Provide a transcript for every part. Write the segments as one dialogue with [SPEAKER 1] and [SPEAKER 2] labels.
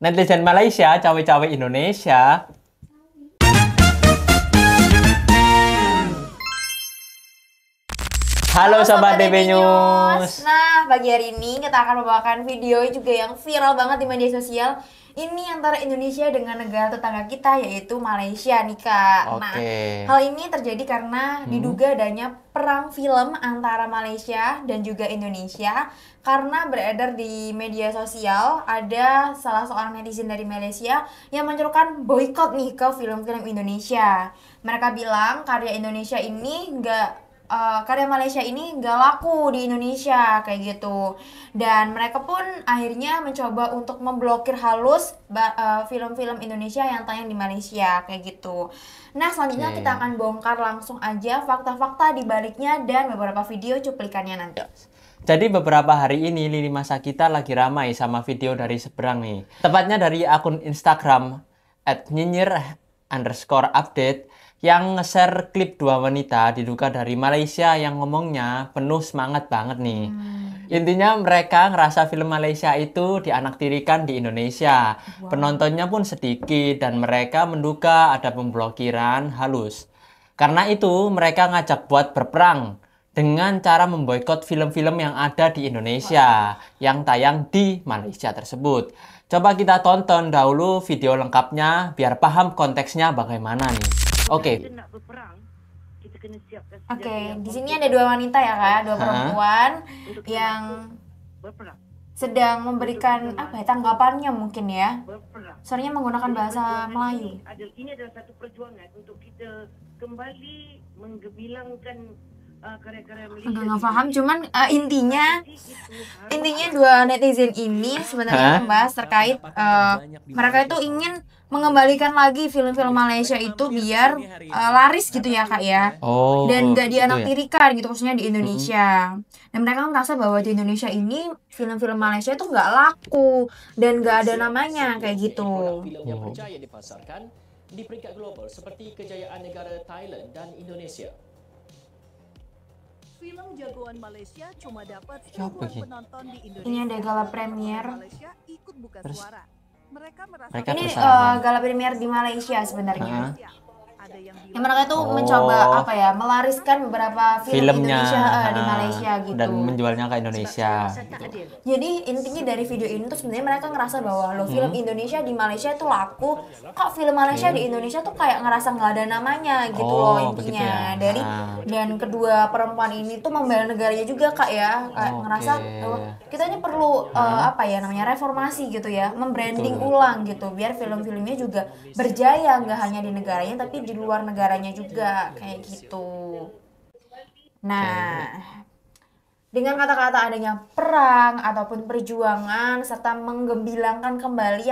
[SPEAKER 1] Netizen Malaysia, cawe-cawe Indonesia. Halo Sobat DB News.
[SPEAKER 2] Nah, pagi hari ini kita akan membawakan video juga yang viral banget di media sosial. Ini antara Indonesia dengan negara tetangga kita, yaitu Malaysia nih Kak. Nah, hal ini terjadi karena diduga adanya perang film antara Malaysia dan juga Indonesia. Karena beredar di media sosial, ada salah seorang netizen dari Malaysia yang menyerukan boykot nih ke film-film Indonesia. Mereka bilang karya Indonesia ini karya Malaysia ini nggak laku di Indonesia kayak gitu, dan mereka pun akhirnya mencoba untuk memblokir halus film-film Indonesia yang tayang di Malaysia kayak gitu. Nah, selanjutnya kita akan bongkar langsung aja fakta-fakta di baliknya dan beberapa video cuplikannya nanti.
[SPEAKER 1] Jadi beberapa hari ini lini masa kita lagi ramai sama video dari seberang nih. Tepatnya dari akun Instagram @nyinyir_update yang nge-share klip dua wanita diduga dari Malaysia yang ngomongnya penuh semangat banget nih. Intinya mereka ngerasa film Malaysia itu dianaktirikan di Indonesia. Penontonnya pun sedikit dan mereka menduga ada pemblokiran halus. Karena itu mereka ngajak buat berperang dengan cara memboikot film-film yang ada di Indonesia yang tayang di Malaysia tersebut. Coba kita tonton dahulu video lengkapnya biar paham konteksnya bagaimana nih. Oke,
[SPEAKER 2] di sini ada dua wanita ya Kak, dua perempuan yang sedang memberikan tanggapannya mungkin ya. Soalnya menggunakan bahasa Melayu.
[SPEAKER 3] Ini adalah satu perjuangan untuk kita kembali menggembilangkan karya-karya Malaysia.
[SPEAKER 2] Agak nggak paham, cuman intinya dua netizen ini sebenarnya membahas terkait mereka itu ingin mengembalikan lagi film-film Malaysia itu biar laris gitu ya Kak ya, dan nggak dianaktirikan gitu khususnya di Indonesia. Dan mereka merasa bahwa di Indonesia ini film-film Malaysia itu nggak laku dan nggak ada namanya kayak gitu.
[SPEAKER 4] Film yang berjaya dipasarkan di peringkat global seperti kejayaan negara Thailand dan Indonesia.
[SPEAKER 5] Film jagoan Malaysia cuma dapat ribuan penonton di Indonesia.
[SPEAKER 2] Ini ada gala premier.
[SPEAKER 5] Malaysia ikut buka suara. Mereka merasa
[SPEAKER 2] ini gala premier di Malaysia sebenarnya.
[SPEAKER 5] ada yang
[SPEAKER 2] mereka itu mencoba melariskan beberapa film Indonesia di Malaysia gitu
[SPEAKER 1] dan menjualnya ke Indonesia
[SPEAKER 2] gitu. Jadi intinya dari video ini tuh sebenarnya mereka ngerasa bahwa film Indonesia di Malaysia itu laku, kok film Malaysia di Indonesia tuh kayak ngerasa nggak ada namanya gitu loh intinya. Dan kedua perempuan ini tuh membela negaranya juga Kak ya, kayak ngerasa bahwa kita ini perlu reformasi gitu ya, membranding ulang gitu biar film-filmnya juga berjaya nggak hanya di negaranya tapi di luar negaranya juga kayak gitu. Nah, dengan kata-kata adanya perang ataupun perjuangan serta menggembilangkan kembali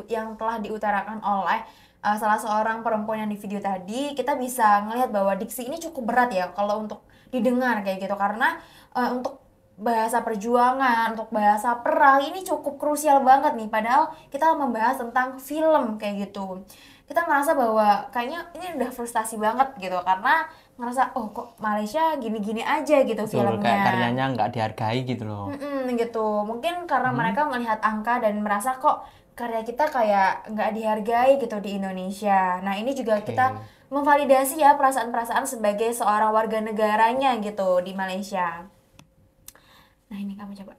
[SPEAKER 2] yang telah diutarakan oleh salah seorang perempuan yang di video tadi, kita bisa ngelihat bahwa diksi ini cukup berat ya kalau untuk didengar kayak gitu, karena untuk bahasa perjuangan, untuk bahasa perang ini cukup krusial banget nih, padahal kita membahas tentang film kayak gitu. Kita merasa bahwa kayaknya ini udah frustasi banget gitu, karena ngerasa kok Malaysia gini-gini aja gitu. Betul, filmnya
[SPEAKER 1] kayak karyanya nggak dihargai gitu loh.
[SPEAKER 2] Gitu mungkin karena mereka melihat angka dan merasa kok karya kita kayak nggak dihargai gitu di Indonesia. Nah ini juga kita memvalidasi ya perasaan-perasaan sebagai seorang warga negaranya gitu di Malaysia. Nah ini kamu coba.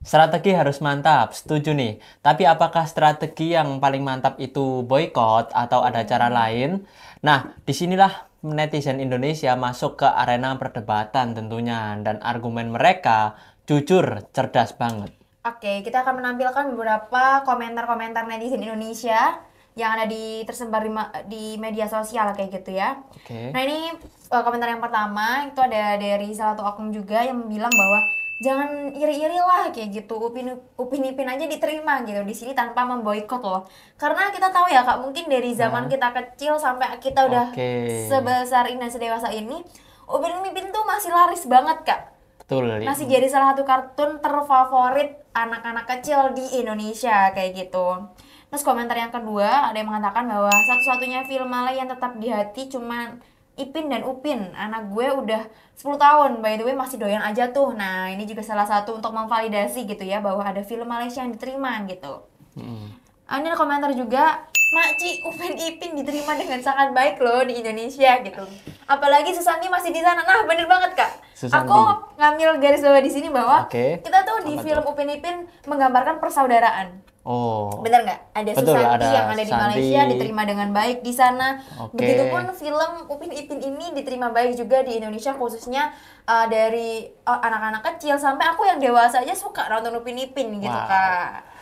[SPEAKER 1] Strategi harus mantap, setuju nih. Tapi apakah strategi yang paling mantap itu boykot atau ada cara lain? Nah, disinilah netizen Indonesia masuk ke arena perdebatan tentunya. Dan argumen mereka jujur, cerdas banget.
[SPEAKER 2] Oke, kita akan menampilkan beberapa komentar-komentar netizen Indonesia yang ada tersebar di media sosial kayak gitu ya. Nah ini komentar yang pertama itu ada dari salah satu akun juga yang bilang bahwa jangan iri-iri lah kayak gitu, upin-ipin aja diterima gitu di sini tanpa memboikot loh. Karena kita tahu ya Kak, mungkin dari zaman kita kecil sampai kita udah sebesar ini dan sedewasa ini, upin-ipin tuh masih laris banget Kak.
[SPEAKER 1] Betul.
[SPEAKER 2] Masih jadi salah satu kartun terfavorit anak-anak kecil di Indonesia kayak gitu. Terus komentar yang kedua ada yang mengatakan bahwa satu-satunya film Malay yang tetap di hati cuman Ipin dan Upin, anak gue udah 10 tahun, by the way masih doyan aja tuh. Nah, ini juga salah satu untuk memvalidasi gitu ya, bahwa ada film Malaysia yang diterima gitu. Ini ada komentar juga, Makci, Upin Ipin diterima dengan sangat baik loh di Indonesia gitu. Apalagi Susanti masih di sana. Nah, bener banget Kak.
[SPEAKER 1] Susanti.
[SPEAKER 2] Aku ngambil garis bawah di sini bahwa
[SPEAKER 1] Oke.
[SPEAKER 2] kita tuh di film Upin Ipin menggambarkan persaudaraan.
[SPEAKER 1] Oh.
[SPEAKER 2] Bener nggak? Ada
[SPEAKER 1] Betul,
[SPEAKER 2] Susanti
[SPEAKER 1] ada
[SPEAKER 2] yang ada di
[SPEAKER 1] Susanti.
[SPEAKER 2] Malaysia diterima dengan baik di sana.
[SPEAKER 1] Oke.
[SPEAKER 2] Begitupun film Upin Ipin ini diterima baik juga di Indonesia, khususnya dari anak-anak kecil sampai aku yang dewasa aja suka nonton Upin Ipin gitu
[SPEAKER 1] Wow.
[SPEAKER 2] Kak.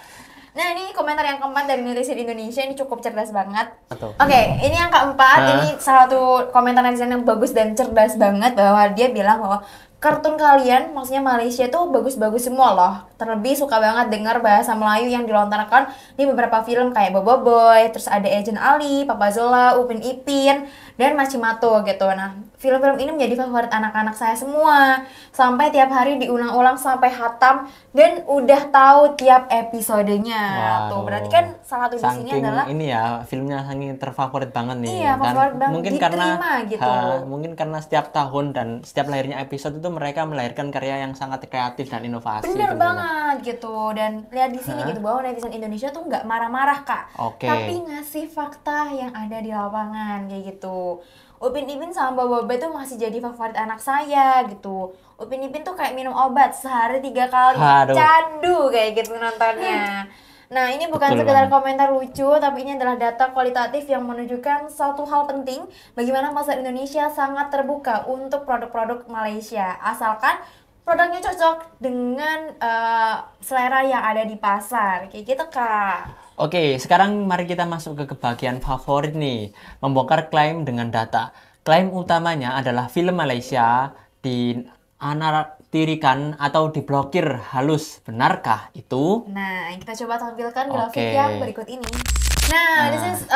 [SPEAKER 2] Nah, ini komentar yang keempat dari netizen Indonesia, ini cukup cerdas banget.
[SPEAKER 1] Betul.
[SPEAKER 2] Oke, ini yang keempat, ini salah satu komentar netizen yang bagus dan cerdas banget, bahwa dia bilang bahwa kartun kalian, maksudnya Malaysia tuh bagus-bagus semua loh. Terlebih suka banget dengar bahasa Melayu yang dilontarkan di beberapa film kayak Bobo Boy, terus ada Agent Ali, Papa Zola, Upin Ipin, dan Machimato gitu. Nah, film-film ini menjadi favorit anak-anak saya semua. Sampai tiap hari diulang-ulang sampai hatam dan udah tahu tiap episodenya. Tuh,
[SPEAKER 1] Waduh.
[SPEAKER 2] berarti kan salah satu di sini
[SPEAKER 1] Saking
[SPEAKER 2] adalah
[SPEAKER 1] ini ya, filmnya saking terfavorit banget nih.
[SPEAKER 2] Iya, favorit banget,
[SPEAKER 1] mungkin
[SPEAKER 2] diterima
[SPEAKER 1] karena
[SPEAKER 2] gitu.
[SPEAKER 1] mungkin karena setiap tahun dan setiap lahirnya episode itu mereka melahirkan karya yang sangat kreatif dan inovasi.
[SPEAKER 2] bener
[SPEAKER 1] tentunya.
[SPEAKER 2] banget gitu. Dan lihat di sini gitu bahwa netizen Indonesia tuh nggak marah-marah Kak,
[SPEAKER 1] Oke.
[SPEAKER 2] tapi ngasih fakta yang ada di lapangan kayak gitu. Upin Ipin sama Bobo Boy tuh masih jadi favorit anak saya gitu. Upin Ipin tuh kayak minum obat sehari 3 kali,
[SPEAKER 1] Aduh.
[SPEAKER 2] candu kayak gitu nontonnya. Nah, ini bukan
[SPEAKER 1] Betul
[SPEAKER 2] sekedar
[SPEAKER 1] banget.
[SPEAKER 2] komentar lucu, tapi ini adalah data kualitatif yang menunjukkan satu hal penting, bagaimana pasar Indonesia sangat terbuka untuk produk-produk Malaysia, asalkan produknya cocok dengan selera yang ada di pasar, kayak gitu Kak.
[SPEAKER 1] Oke, sekarang mari kita masuk ke bagian favorit nih, membongkar klaim dengan data. Klaim utamanya adalah film Malaysia dianaktirikan atau diblokir halus. Benarkah itu?
[SPEAKER 2] Nah, kita coba tampilkan grafik
[SPEAKER 1] Oke.
[SPEAKER 2] yang berikut ini. Nah, this is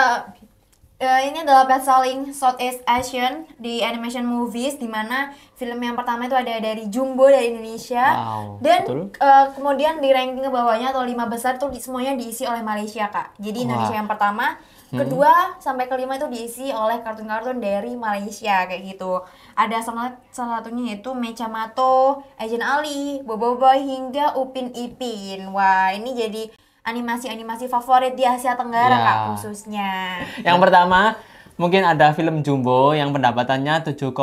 [SPEAKER 2] ini adalah best selling Southeast Asian di animation movies, di mana film yang pertama itu ada dari Jumbo dari Indonesia.
[SPEAKER 1] Wow,
[SPEAKER 2] Dan
[SPEAKER 1] betul.
[SPEAKER 2] kemudian di ranking ke bawahnya atau 5 besar tuh semuanya diisi oleh Malaysia Kak. Jadi Indonesia
[SPEAKER 1] Wah.
[SPEAKER 2] yang pertama, kedua sampai kelima itu diisi oleh kartun-kartun dari Malaysia kayak gitu. Ada salah satunya yaitu Machimato, Agent Ali, Bobo Boy hingga Upin Ipin. Wah, ini jadi animasi-animasi favorit di Asia Tenggara
[SPEAKER 1] Ya.
[SPEAKER 2] Kak khususnya.
[SPEAKER 1] Yang pertama, mungkin ada film Jumbo yang pendapatannya 7,9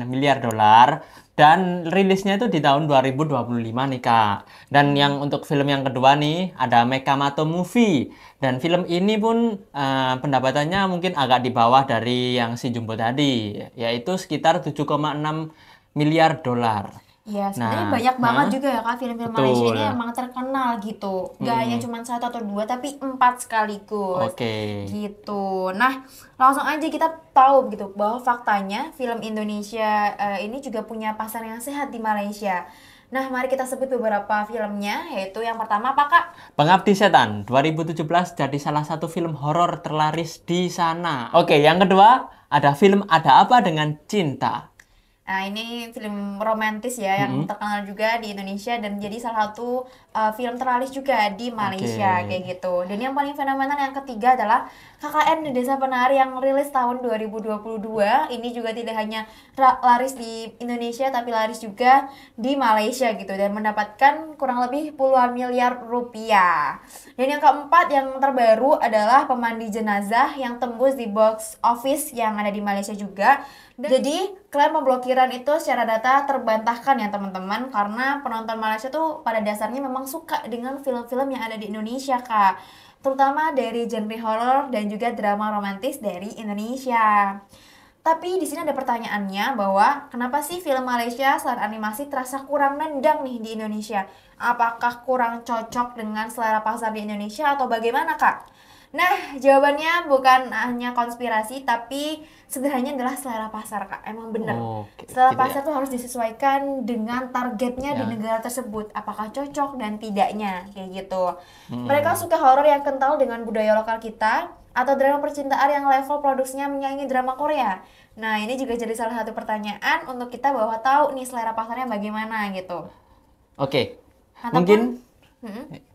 [SPEAKER 1] miliar dolar dan rilisnya itu di tahun 2025 nih Kak. Dan yang untuk film yang kedua nih ada Mekamato Movie dan film ini pun pendapatannya mungkin agak di bawah dari yang si Jumbo tadi, yaitu sekitar 7,6 miliar dolar.
[SPEAKER 2] Iya, sebenarnya
[SPEAKER 1] Nah,
[SPEAKER 2] banyak banget juga ya Kak film-film
[SPEAKER 1] betul.
[SPEAKER 2] Malaysia ini emang terkenal gitu. Gak hanya cuma 1 atau 2, tapi 4 sekaligus.
[SPEAKER 1] Oke.
[SPEAKER 2] Gitu. Nah, langsung aja kita tahu gitu bahwa faktanya film Indonesia ini juga punya pasar yang sehat di Malaysia. Nah, mari kita sebut beberapa filmnya, yaitu yang pertama apa Kak?
[SPEAKER 1] Pengabdi Setan 2017 jadi salah satu film horor terlaris di sana. Oke, yang kedua ada film Ada Apa Dengan Cinta.
[SPEAKER 2] Nah, ini film romantis ya yang terkenal juga di Indonesia dan jadi salah satu film terlaris juga di Malaysia
[SPEAKER 1] Oke.
[SPEAKER 2] kayak gitu. Dan yang paling fenomenal yang ketiga adalah KKN di Desa Penari yang rilis tahun 2022. Ini juga tidak hanya laris di Indonesia tapi laris juga di Malaysia gitu dan mendapatkan kurang lebih puluhan miliar rupiah. Dan yang keempat yang terbaru adalah Pemandi Jenazah yang tembus di box office yang ada di Malaysia juga. Jadi klaim pemblokiran itu secara data terbantahkan ya teman-teman, karena penonton Malaysia tuh pada dasarnya memang suka dengan film-film yang ada di Indonesia Kak, terutama dari genre horor dan juga drama romantis dari Indonesia. Tapi di sini ada pertanyaannya bahwa kenapa sih film Malaysia selain animasi terasa kurang nendang nih di Indonesia? Apakah kurang cocok dengan selera pasar di Indonesia atau bagaimana Kak? Nah, jawabannya bukan hanya konspirasi, tapi sebenarnya adalah selera pasar, Kak. Emang bener.
[SPEAKER 1] Oke,
[SPEAKER 2] Selera
[SPEAKER 1] gitu
[SPEAKER 2] pasar
[SPEAKER 1] ya.
[SPEAKER 2] tuh harus disesuaikan dengan targetnya di
[SPEAKER 1] Ya.
[SPEAKER 2] negara tersebut. Apakah cocok dan tidaknya, kayak gitu. Mereka suka horor yang kental dengan budaya lokal kita, atau drama percintaan yang level produksinya menyaingi drama Korea. Nah, ini juga jadi salah satu pertanyaan untuk kita bahwa tahu nih selera pasarnya bagaimana gitu.
[SPEAKER 1] Oke.
[SPEAKER 2] Ataupun-
[SPEAKER 1] Mungkin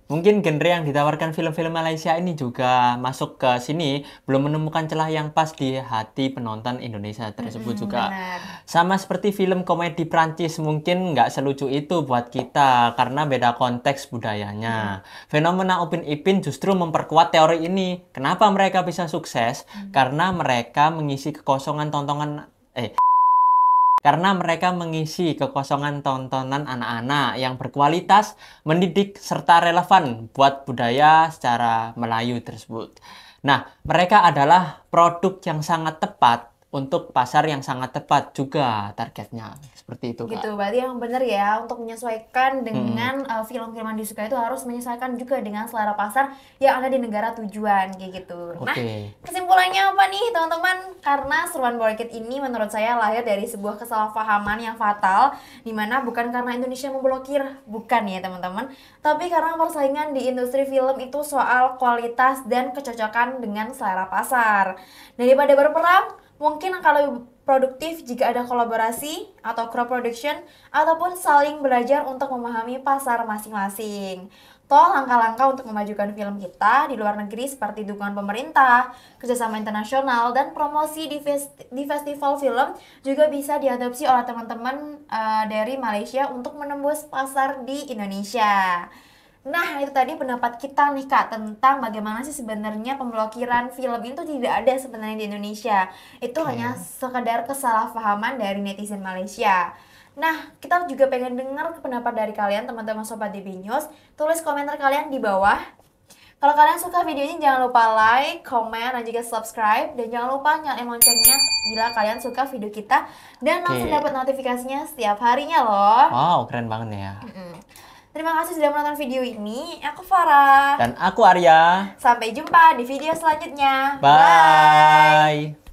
[SPEAKER 1] Mungkin genre yang ditawarkan film-film Malaysia ini juga masuk ke sini, belum menemukan celah yang pas di hati penonton Indonesia tersebut juga.
[SPEAKER 2] Benar.
[SPEAKER 1] Sama seperti film komedi Prancis, mungkin nggak selucu itu buat kita karena beda konteks budayanya. Fenomena Upin Ipin justru memperkuat teori ini. Kenapa mereka bisa sukses? Karena mereka mengisi kekosongan karena mereka mengisi kekosongan tontonan anak-anak yang berkualitas, mendidik, serta relevan buat budaya secara Melayu tersebut. Nah, mereka adalah produk yang sangat tepat untuk pasar yang sangat tepat juga targetnya. Seperti itu, Kak.
[SPEAKER 2] Gitu, berarti yang benar ya, untuk menyesuaikan dengan film-film yang disukai itu harus menyesuaikan juga dengan selera pasar yang ada di negara tujuan, kayak gitu. Nah, kesimpulannya apa nih teman-teman? Karena seruan Bolekit ini menurut saya lahir dari sebuah kesalahpahaman yang fatal, dimana bukan karena Indonesia memblokir, bukan ya teman-teman, tapi karena persaingan di industri film itu soal kualitas dan kecocokan dengan selera pasar. Daripada berperang, mungkin akan lebih produktif jika ada kolaborasi atau co-production ataupun saling belajar untuk memahami pasar masing-masing. Toh langkah-langkah untuk memajukan film kita di luar negeri seperti dukungan pemerintah, kerjasama internasional, dan promosi di festival film juga bisa diadopsi oleh teman-teman dari Malaysia untuk menembus pasar di Indonesia. Nah, itu tadi pendapat kita nih Kak tentang bagaimana sih sebenarnya pemblokiran film itu tidak ada sebenarnya di Indonesia. Itu hanya sekedar kesalahpahaman dari netizen Malaysia. Nah, kita juga pengen dengar pendapat dari kalian teman-teman Sobat DB News. Tulis komentar kalian di bawah. Kalau kalian suka video ini jangan lupa like, komen, dan juga subscribe. Dan jangan lupa nyalain loncengnya bila kalian suka video kita. Dan langsung dapat notifikasinya setiap harinya loh.
[SPEAKER 1] Wow, keren banget ya.
[SPEAKER 2] Terima kasih sudah menonton video ini. Aku Farah.
[SPEAKER 1] Dan aku Arya.
[SPEAKER 2] Sampai jumpa di video selanjutnya.
[SPEAKER 1] Bye.